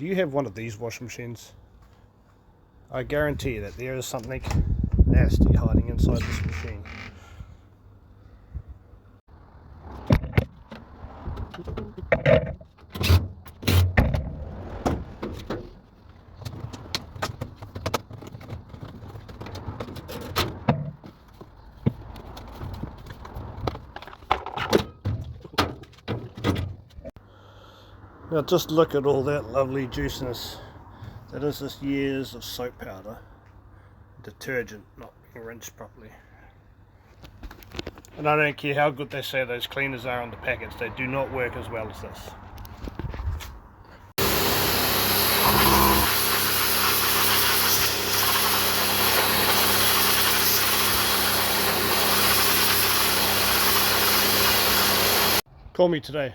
Do you have one of these washing machines? I guarantee that there is something nasty hiding inside this machine. Now just look at all that lovely juiciness. That is just years of soap powder, detergent not being rinsed properly. And I don't care how good they say those cleaners are on the packets, they do not work as well as this. Call me today.